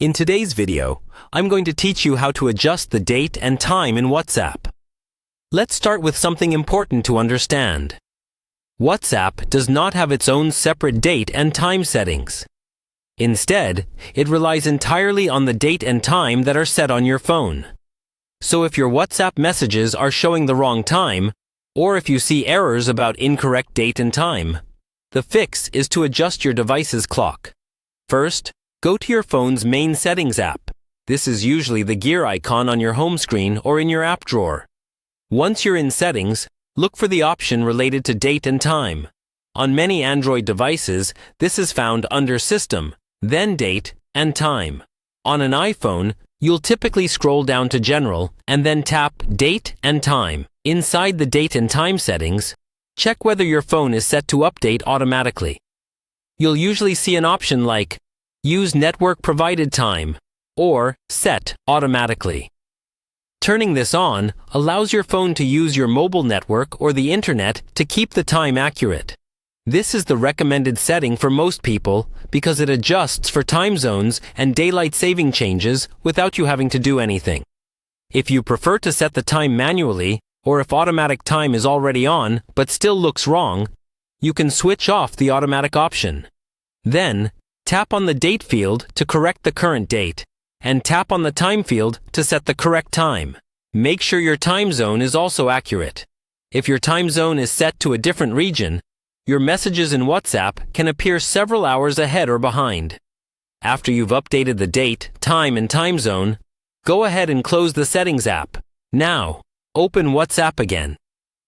In today's video, I'm going to teach you how to adjust the date and time in WhatsApp. Let's start with something important to understand. WhatsApp does not have its own separate date and time settings. Instead, it relies entirely on the date and time that are set on your phone. So if your WhatsApp messages are showing the wrong time, or if you see errors about incorrect date and time, the fix is to adjust your device's clock. First, go to your phone's main settings app. This is usually the gear icon on your home screen or in your app drawer. Once you're in settings, look for the option related to date and time. On many Android devices, this is found under System, then Date and Time. On an iPhone, you'll typically scroll down to General and then tap Date and Time. Inside the Date and Time settings, check whether your phone is set to update automatically. You'll usually see an option like Use Network Provided Time or Set Automatically. Turning this on allows your phone to use your mobile network or the internet to keep the time accurate. This is the recommended setting for most people because it adjusts for time zones and daylight saving changes without you having to do anything. If you prefer to set the time manually, or if automatic time is already on but still looks wrong, you can switch off the automatic option. Then, tap on the date field to correct the current date, and tap on the time field to set the correct time. Make sure your time zone is also accurate. If your time zone is set to a different region, your messages in WhatsApp can appear several hours ahead or behind. After you've updated the date, time, and time zone, go ahead and close the Settings app. Now, open WhatsApp again.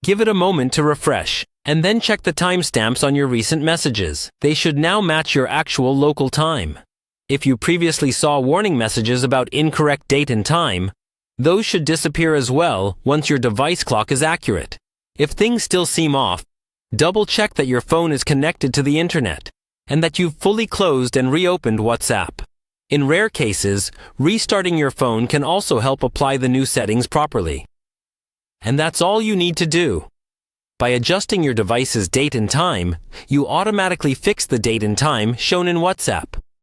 Give it a moment to refresh, and then check the timestamps on your recent messages. They should now match your actual local time. If you previously saw warning messages about incorrect date and time, those should disappear as well once your device clock is accurate. If things still seem off, double-check that your phone is connected to the internet and that you've fully closed and reopened WhatsApp. In rare cases, restarting your phone can also help apply the new settings properly. And that's all you need to do. By adjusting your device's date and time, you automatically fix the date and time shown in WhatsApp.